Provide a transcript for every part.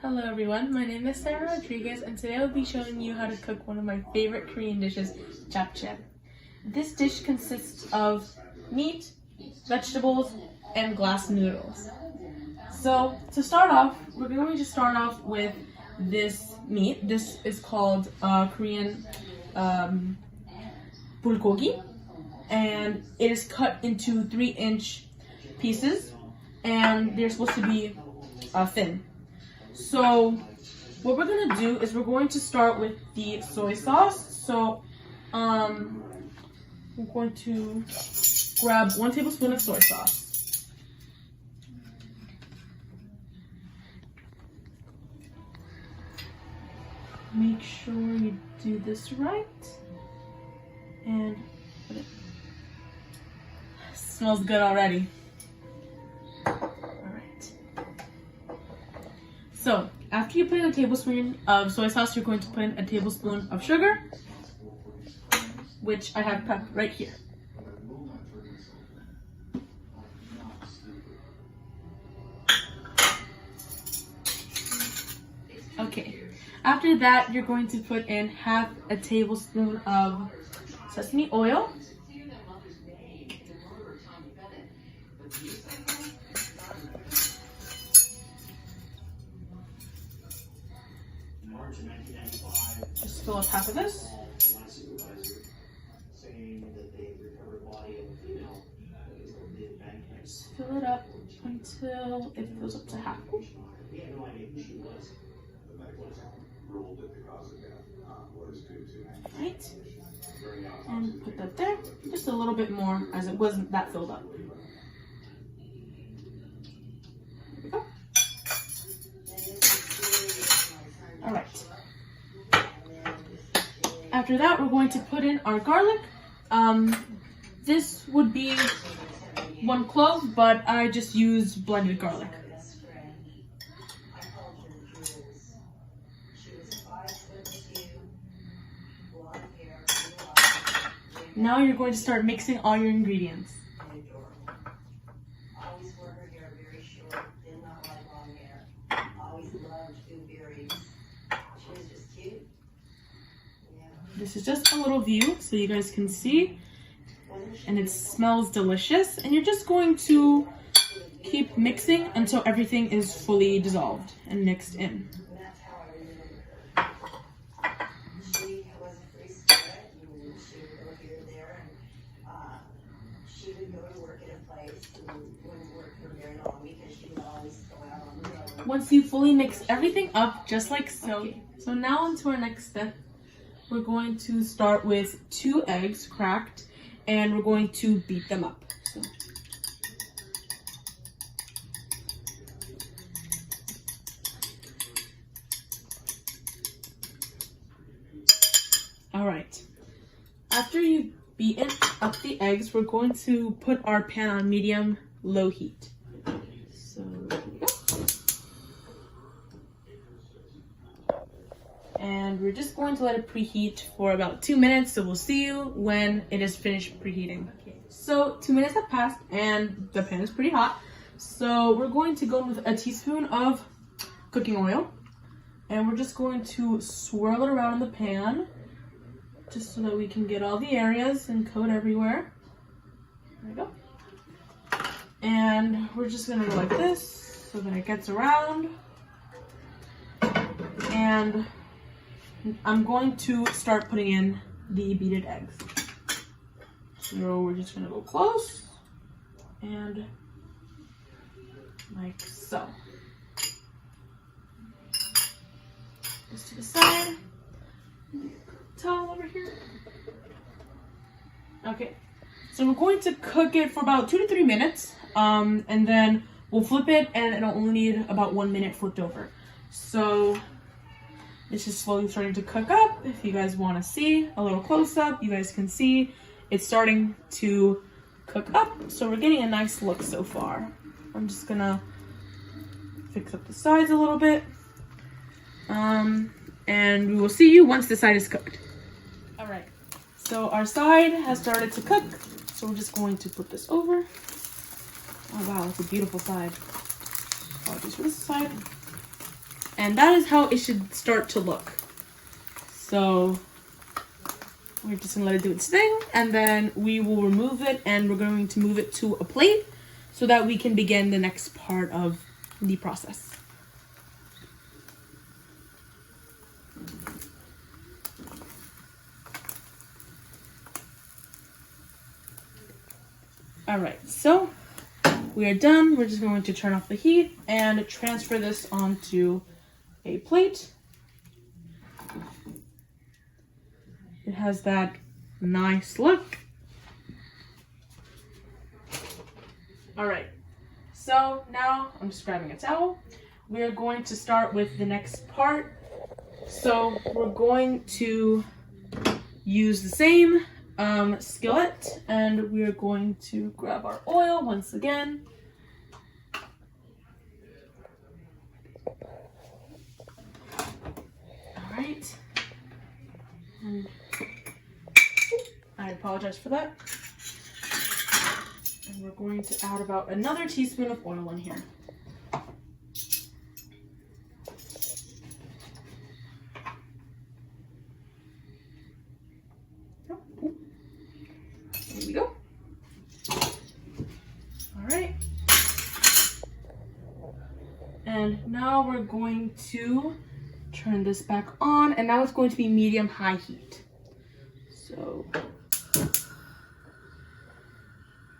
Hello everyone, my name is Sarah Rodriguez and today I'll be showing you how to cook one of my favorite Korean dishes, japchae. This dish consists of meat, vegetables, and glass noodles. So to start off, we're going to start off with this meat. This is called Korean bulgogi, and it is cut into 3-inch pieces and they're supposed to be thin. So what we're gonna do is we're going to start with the soy sauce. So we're going to grab 1 tablespoon of soy sauce. Make sure you do this right and put it. Smells good already. So, after you put in a tablespoon of soy sauce, you're going to put in a tablespoon of sugar, which I have prepped right here. Okay, after that, you're going to put in half a tablespoon of sesame oil. Just fill up half of this. Just fill it up until it fills up to half. Right. And put that there. Just a little bit more as it wasn't that filled up. There we go. Alright. After that, we're going to put in our garlic. This would be 1 clove, but I just used blended garlic. Now you're going to start mixing all your ingredients. This is just a little view so you guys can see, and it smells delicious. And you're just going to keep mixing until everything is fully dissolved and mixed in. Once you fully mix everything up, just like so. Okay. So now on to our next step. We're going to start with 2 eggs cracked, and we're going to beat them up. So. All right. After you've beaten up the eggs, we're going to put our pan on medium-low heat. So there we go. And we're just going to let it preheat for about 2 minutes, so we'll see you when it is finished preheating. Okay. So 2 minutes have passed and the pan is pretty hot. So we're going to go with a teaspoon of cooking oil, and we're just going to swirl it around in the pan just so that we can get all the areas and coat everywhere. There we go. And we're just gonna go like this so that it gets around. And I'm going to start putting in the beaten eggs. So we're just gonna go close and like so. This to the side. Towel over here. Okay, so we're going to cook it for about 2 to 3 minutes, and then we'll flip it, and it'll only need about 1 minute flipped over. So this is slowly starting to cook up. If you guys want to see a little close up, you guys can see it's starting to cook up. So we're getting a nice look so far. I'm just gonna fix up the sides a little bit, and we will see you once the side is cooked. All right, so our side has started to cook, so we're just going to put this over. Oh wow, it's a beautiful side. Apologies for this side. And that is how it should start to look. So we're just gonna let it do its thing, and then we will remove it, and we're going to move it to a plate so that we can begin the next part of the process. All right, so we are done. We're just going to turn off the heat and transfer this onto a plate. It has that nice look. All right, so now I'm just grabbing a towel. We are going to start with the next part. So we're going to use the same skillet, and we are going to grab our oil once again. All right. I apologize for that. And we're going to add about another teaspoon of oil in here. There we go. All right. And now we're going to turn this back on, and now it's going to be medium-high heat. So,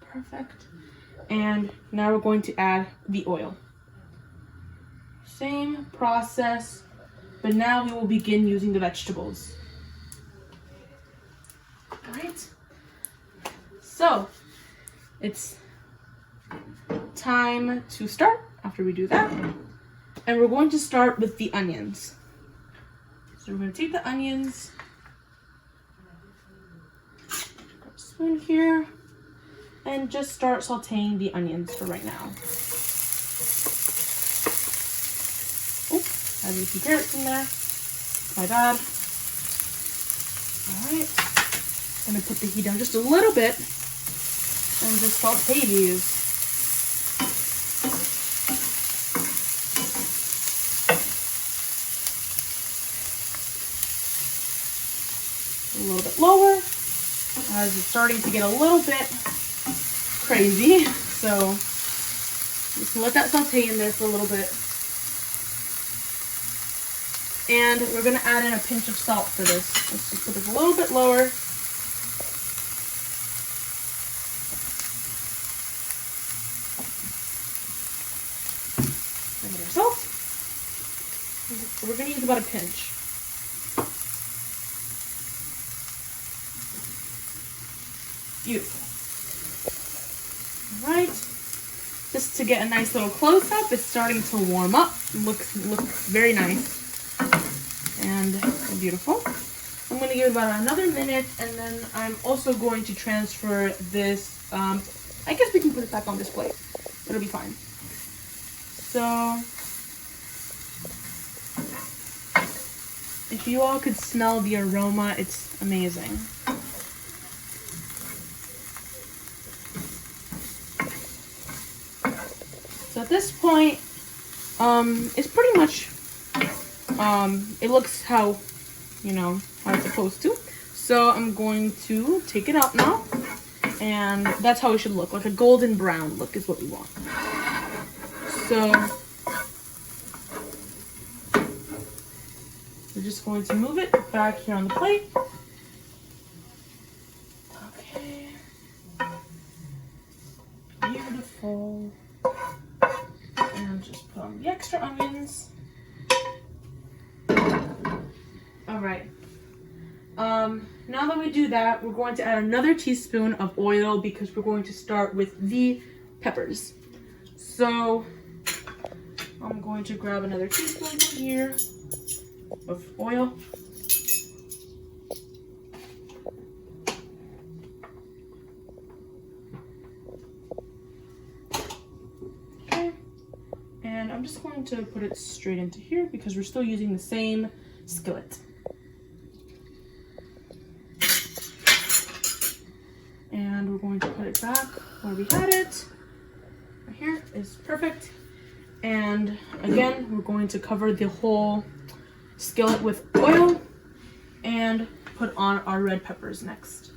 perfect. And now we're going to add the oil. Same process, but now we will begin using the vegetables. All right. So, it's time to start after we do that. And we're going to start with the onions. So we're going to take the onions, grab a spoon here, and just start sauteing the onions for right now. Oh, I have a few carrots in there. My bad. All right. I'm going to put the heat down just a little bit and just saute these. A little bit lower as it's starting to get a little bit crazy. So just let that saute in there for a little bit. And we're going to add in a pinch of salt for this. Let's just put this a little bit lower. And our salt. We're going to use about a pinch. Beautiful. All right, just to get a nice little close-up, it's starting to warm up. Looks very nice and beautiful. I'm going to give it about another minute, and then I'm also going to transfer this. I guess we can put it back on this plate. It'll be fine. So, if you all could smell the aroma, it's amazing. So at this point, it's pretty much, it looks how it's supposed to. So I'm going to take it out now, and that's how it should look. Like a golden brown look is what we want. So we're just going to move it back here on the plate. Okay. Beautiful. And just put on the extra onions. All right. Now that we do that, we're going to add another teaspoon of oil because we're going to start with the peppers. So I'm going to grab another teaspoon here of oil. Okay. And I'm just going to put it straight into here because we're still using the same skillet. And we're going to put it back where we had it. Right here is perfect. And again, we're going to cover the whole skillet with oil and put on our red peppers next.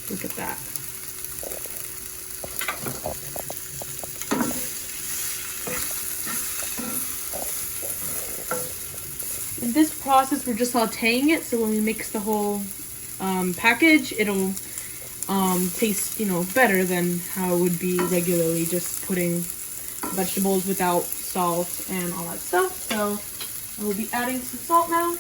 Look at that. In this process, we're just sauteing it, so when we mix the whole package, it'll taste, better than how it would be regularly just putting vegetables without salt and all that stuff. So we'll be adding some salt now.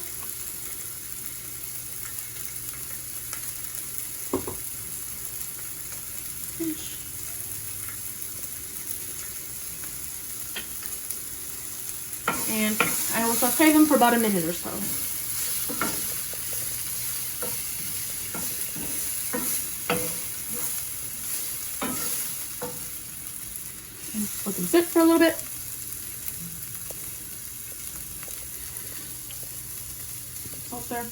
And I will saute them for about a minute or so. And let them sit for a little bit. Salt there.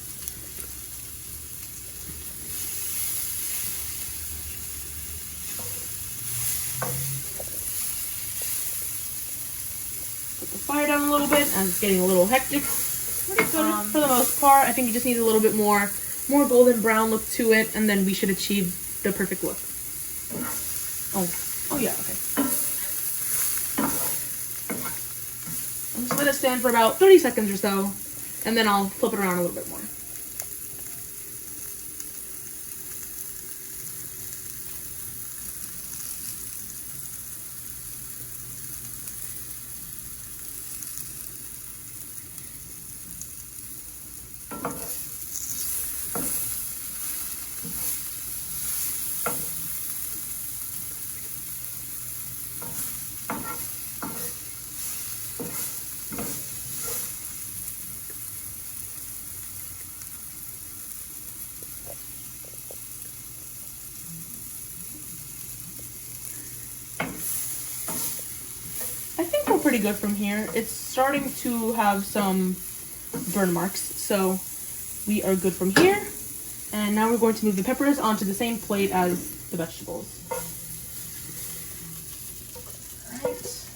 Put the fire down a little bit as it's getting a little hectic. Pretty good for the most part. I think you just need a little bit more golden brown look to it, and then we should achieve the perfect look. Oh yeah, okay. I'll just let it stand for about 30 seconds or so, and then I'll flip it around a little bit more. Pretty good from here. It's starting to have some burn marks, so we are good from here. And now we're going to move the peppers onto the same plate as the vegetables. Alright.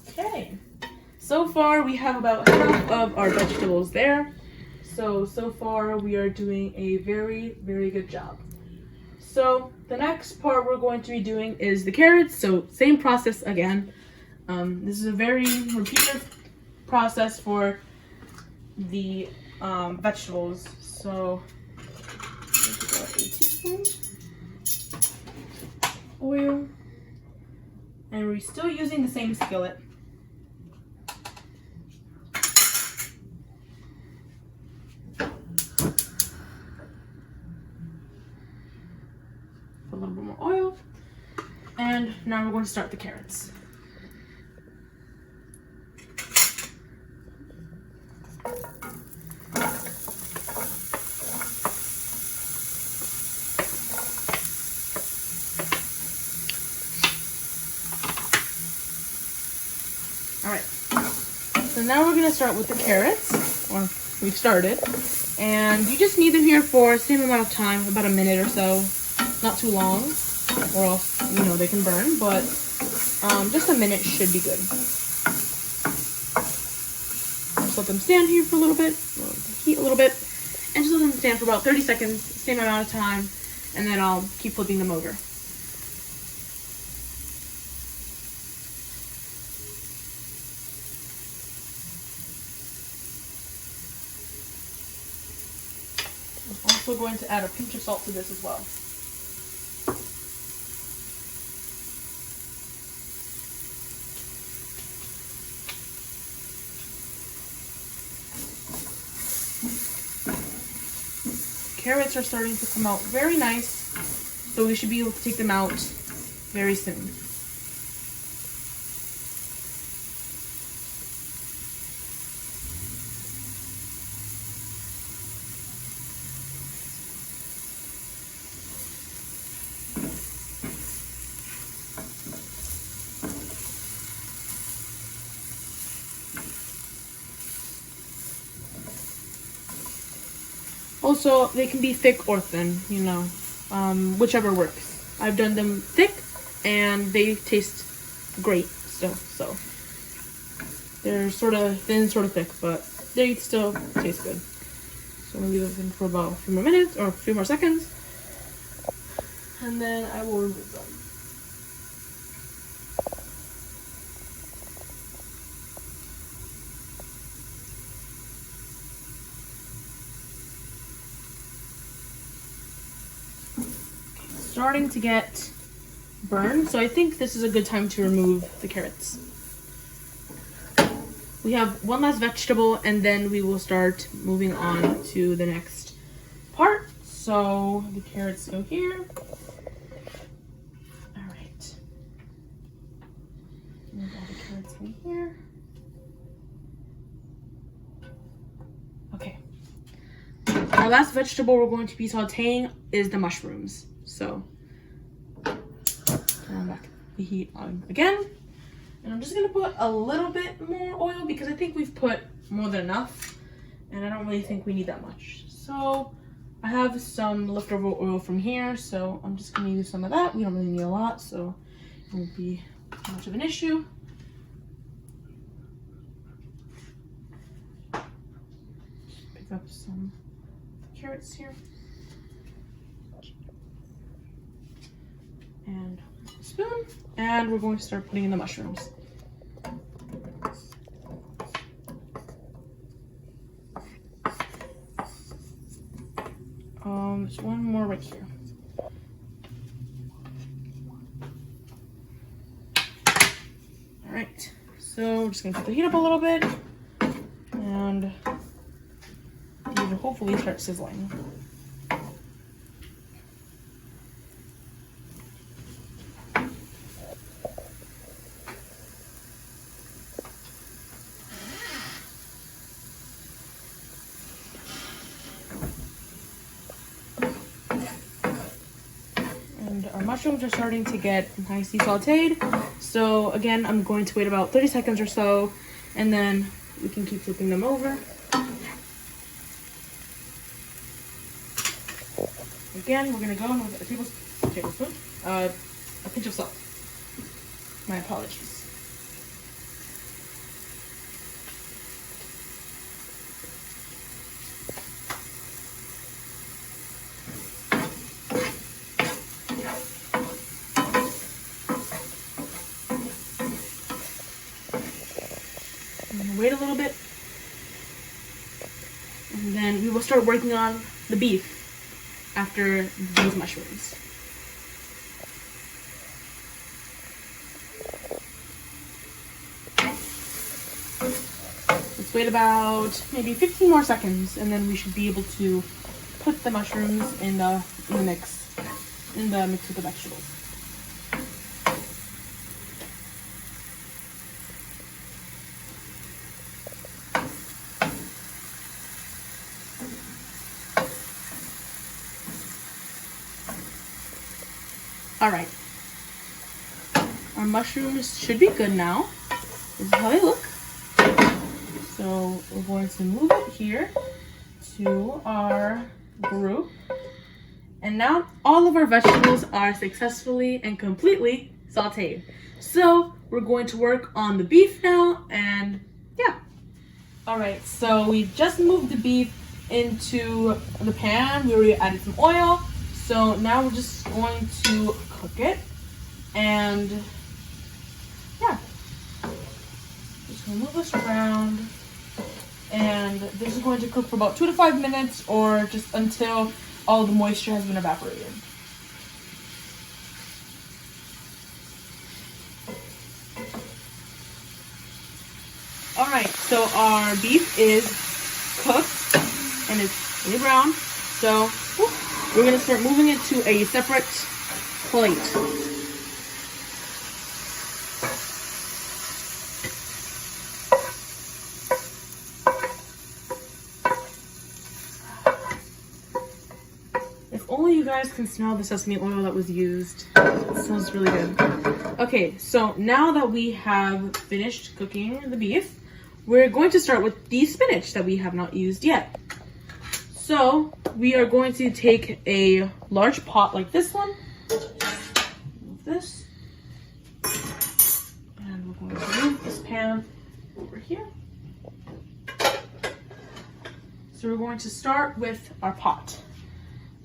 Okay. So far we have about half of our vegetables there. So far we are doing a very, very good job. So the next part we're going to be doing is the carrots. So same process again. This is a very repeated process for the vegetables. So a teaspoon oil, and we're still using the same skillet. A little bit more oil, and now we're going to start the carrots. Alright, so now we're going to start with the carrots, or we've started, and you just need them here for the same amount of time, about a minute or so. Not too long, or else, they can burn, but just a minute should be good. Just let them stand here for a little bit, heat a little bit, and just let them stand for about 30 seconds, same amount of time, and then I'll keep flipping them over. I'm also going to add a pinch of salt to this as well. Carrots are starting to come out very nice, so we should be able to take them out very soon. also, they can be thick or thin, you know, whichever works. I've done them thick and they taste great still, so. They're sort of thin, sort of thick, but they still taste good. So I'm gonna leave them for about a few more minutes or a few more seconds. And then I will remove them. Starting to get burned, so I think this is a good time to remove the carrots. We have one last vegetable and then we will start moving on to the next part. So the carrots go here. All right. Move all the carrots in here. Okay. Our last vegetable we're going to be sauteing is the mushrooms. So turn back the heat on again. And I'm just gonna put a little bit more oil because I think we've put more than enough. And I don't really think we need that much. So I have some leftover oil from here. So I'm just gonna use some of that. We don't really need a lot, so it won't be much of an issue. Just pick up some carrots here. And a spoon. And we're going to start putting in the mushrooms. There's one more right here. All right, so we're just gonna put the heat up a little bit, and these will hopefully start sizzling. Our mushrooms are starting to get nicely sauteed. So again, I'm going to wait about 30 seconds or so, and then we can keep flipping them over. Again, we're gonna go in with a tablespoon, a pinch of salt. My apologies. Wait a little bit, and then we will start working on the beef after these mushrooms. Let's wait about maybe 15 more seconds, and then we should be able to put the mushrooms in the mix with the vegetables. All right, our mushrooms should be good now. This is how they look. So we're going to move it here to our group. And now all of our vegetables are successfully and completely sauteed. So we're going to work on the beef now, and yeah. All right, so we just moved the beef into the pan. We already added some oil. So now we're just going to cook it, and yeah, just gonna move this around, and this is going to cook for about 2 to 5 minutes, or just until all the moisture has been evaporated. All right, so our beef is cooked and it's really brown. So we're gonna start moving it to a separate plate. If only you guys can smell the sesame oil that was used. It smells really good. Okay, so now that we have finished cooking the beef, we're going to start with the spinach that we have not used yet. So we are going to take a large pot like this one. Move this. And we're going to move this pan over here. So we're going to start with our pot. So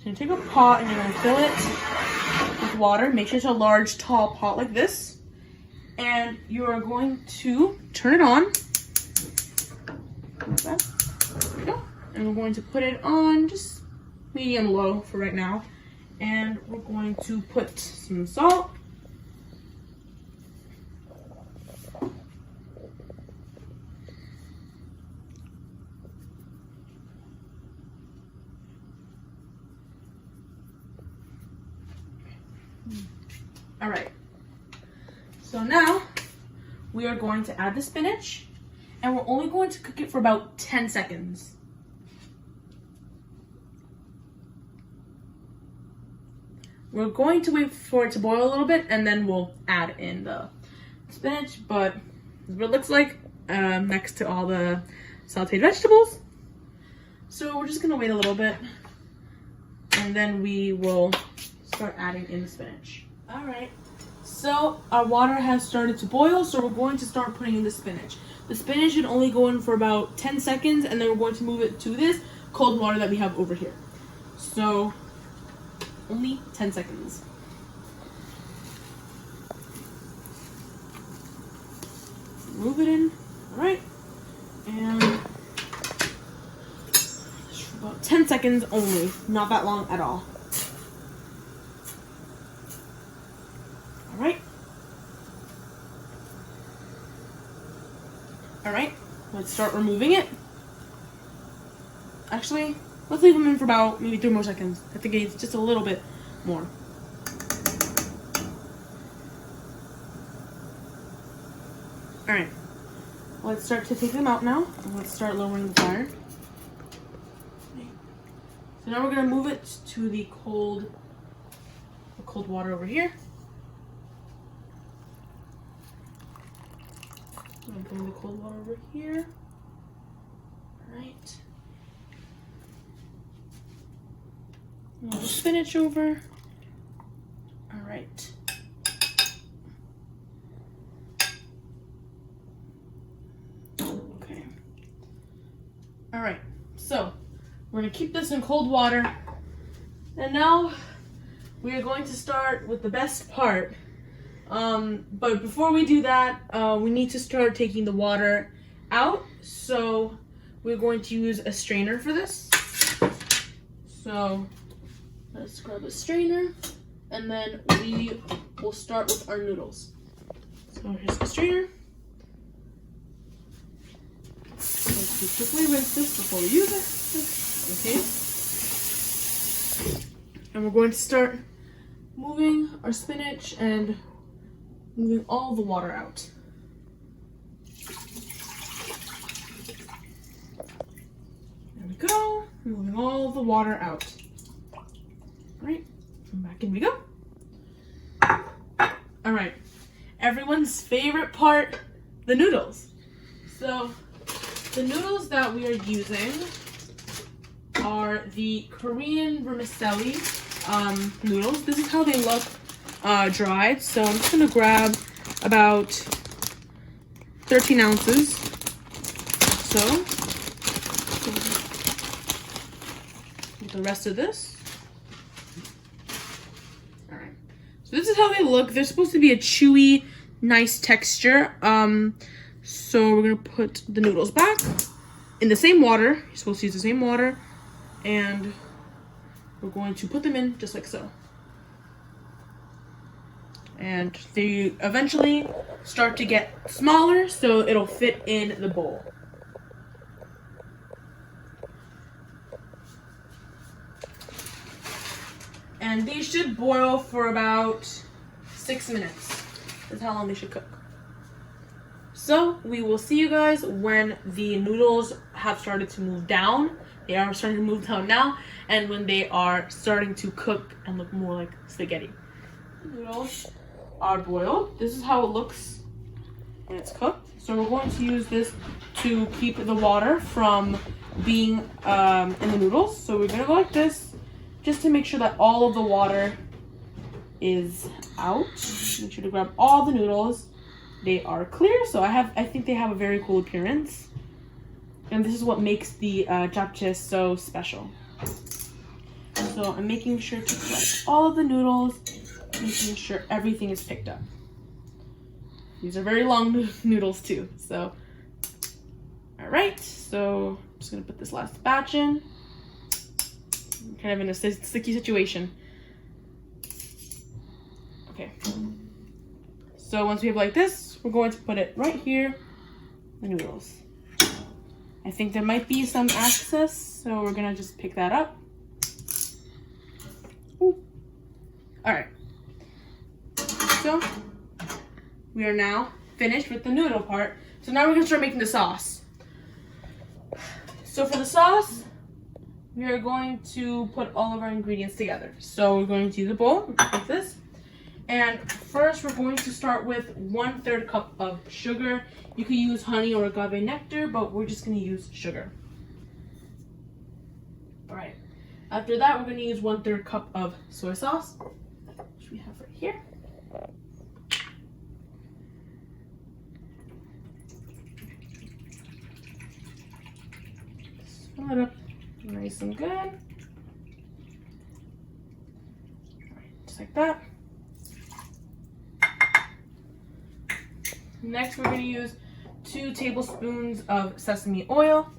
you're going to take a pot and you're going to fill it with water. Make sure it's a large, tall pot like this. And you are going to turn it on. Like that. There we go. And we're going to put it on just medium low for right now. And we're going to put some salt. All right. So now we are going to add the spinach, and we're only going to cook it for about 10 seconds. We're going to wait for it to boil a little bit, and then we'll add in the spinach, but this is what it looks like next to all the sauteed vegetables. So we're just gonna wait a little bit, and then we will start adding in the spinach. All right, so our water has started to boil, so we're going to start putting in the spinach. The spinach should only go in for about 10 seconds, and then we're going to move it to this cold water that we have over here. So only 10 seconds. Move it in, all right, and about 10 seconds only, not that long at all. All right. All right, let's start removing it. Actually, let's leave them in for about maybe 3 more seconds. I think it's just a little bit more. All right, let's start to take them out now. And let's start lowering the fire. So now we're gonna move it to the cold water over here. I'm gonna bring the cold water over here. All right. Move the spinach over. All right. Okay. All right. So we're gonna keep this in cold water. And now we are going to start with the best part. But before we do that, we need to start taking the water out. So we're going to use a strainer for this. So let's grab a strainer, and then we will start with our noodles. So here's the strainer. Let's quickly rinse this before we use it. Okay. And we're going to start moving our spinach and moving all the water out. There we go. Moving all the water out. All right, and back in we go. All right, everyone's favorite part, the noodles. So the noodles that we are using are the Korean vermicelli noodles. This is how they look dried. So I'm just gonna grab about 13 ounces. So with the rest of this. All right. So this is how they look. They're supposed to be a chewy, nice texture. So we're gonna put the noodles back in the same water. You're supposed to use the same water, and we're going to put them in just like so. And they eventually start to get smaller, so it'll fit in the bowl. And these should boil for about 6 minutes. That's how long they should cook. So we will see you guys when the noodles have started to move down. They are starting to move down now, and when they are starting to cook and look more like spaghetti. The noodles are boiled. This is how it looks and it's cooked. So we're going to use this to keep the water from being in the noodles. So we're gonna go like this, just to make sure that all of the water is out. Make sure to grab all the noodles. They are clear, so I think they have a very cool appearance. And this is what makes the japchae so special. So I'm making sure to collect all of the noodles, making sure everything is picked up. These are very long noodles too, so. All right, so I'm just gonna put this last batch in. I'm kind of in a sticky situation. Okay. So once we have like this, we're going to put it right here, the noodles. I think there might be some excess, so we're gonna just pick that up. Ooh. All right. So we are now finished with the noodle part. So now we're gonna start making the sauce. So for the sauce, we are going to put all of our ingredients together. So we're going to use a bowl like this. And first we're going to start with 1/3 cup of sugar. You could use honey or agave nectar, but we're just gonna use sugar. All right. After that, we're gonna use 1/3 cup of soy sauce, which we have right here. Fill it up nice and good. All right, just like that. Next, we're going to use 2 tablespoons of sesame oil.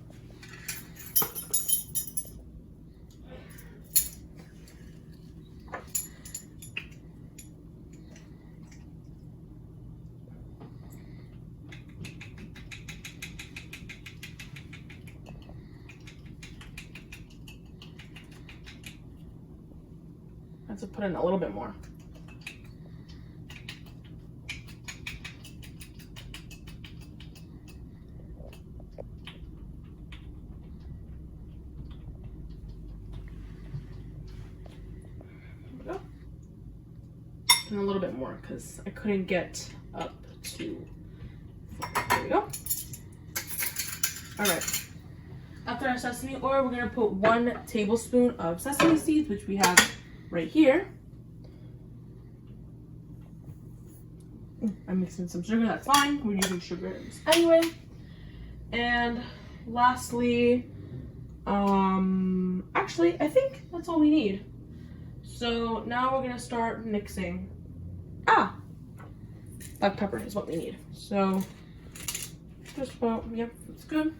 I have to put in a little bit more. And a little bit more because I couldn't get up to. There we go. All right. After our sesame oil, we're gonna put 1 tablespoon of sesame seeds, which we have right here. I'm mixing some sugar. That's fine. We're using sugar anyway. And lastly, actually, I think that's all we need. So now we're gonna start mixing. Black pepper is what we need. So just about, yep, that's good.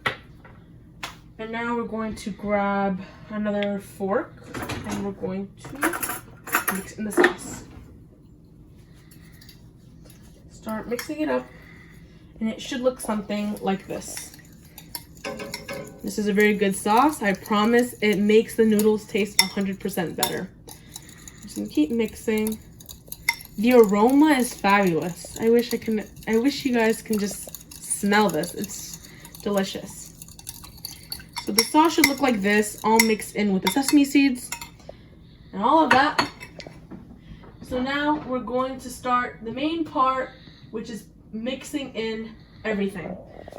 And now we're going to grab another fork and we're going to mix in the sauce. Start mixing it up and it should look something like this. This is a very good sauce. I promise it makes the noodles taste 100% better. Just gonna keep mixing. The aroma is fabulous. I wish you guys can just smell this. It's delicious. So the sauce should look like this, all mixed in with the sesame seeds and all of that. So now we're going to start the main part, which is mixing in everything.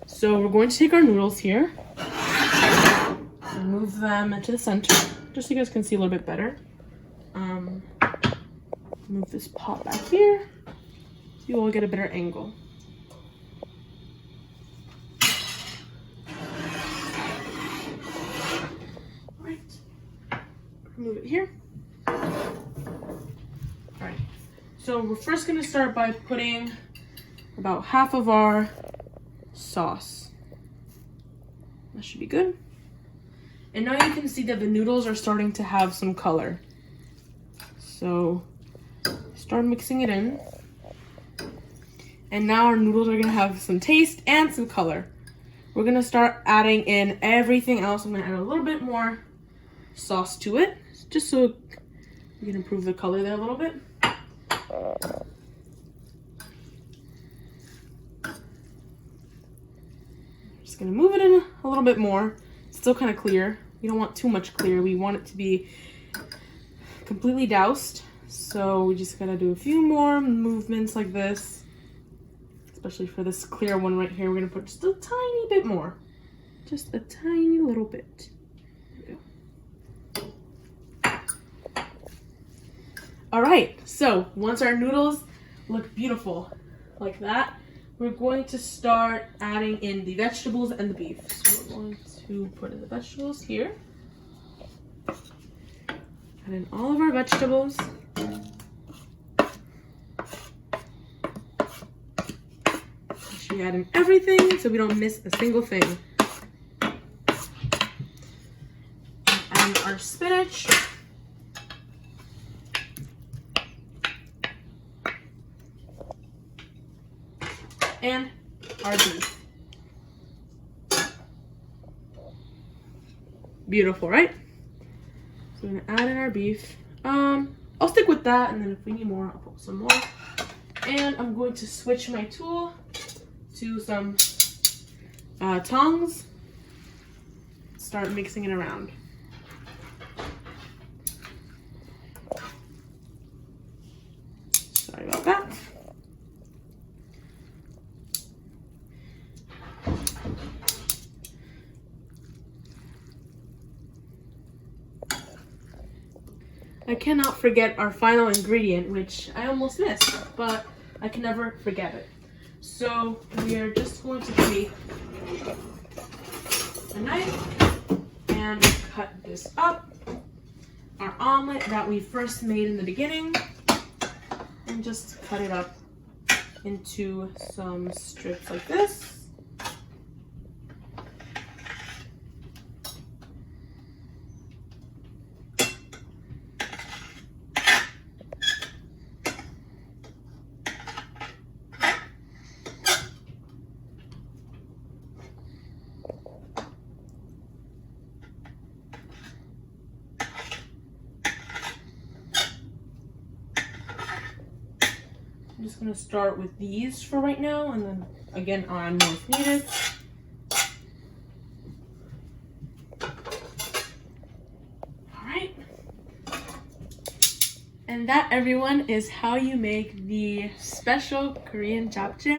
So we're going to take our noodles here and move them to the center, just so you guys can see a little bit better. Move this pot back here so you will get a better angle. Alright, move it here. Alright, so we're first going to start by putting about half of our sauce. That should be good. And now you can see that the noodles are starting to have some color. So start mixing it in. And now our noodles are gonna have some taste and some color. We're gonna start adding in everything else. I'm gonna add a little bit more sauce to it, just so we can improve the color there a little bit. Just gonna move it in a little bit more. It's still kind of clear. We don't want too much clear. We want it to be completely doused. So we just gotta do a few more movements like this. especially for this clear one right here. We're gonna put just a tiny bit more. Just a tiny little bit. All right, so once our noodles look beautiful like that, we're going to start adding in the vegetables and the beef. So we're going to put in the vegetables here. Add in all of our vegetables. Make sure you add in everything so we don't miss a single thing. Add in our spinach. And our beef. Beautiful, right? So we're gonna add in our beef. I'll stick with that, and then if we need more, I'll put some more. And I'm going to switch my tool to some tongs. Start mixing it around. Sorry about that. I cannot forget our final ingredient, which I almost missed, but I can never forget it. So we are just going to take a knife and cut this up. Our omelet that we first made in the beginning, and just cut it up into some strips like this. I'm just going to start with these for right now, and then again on more if needed. Alright. And that, everyone, is how you make the special Korean japchae.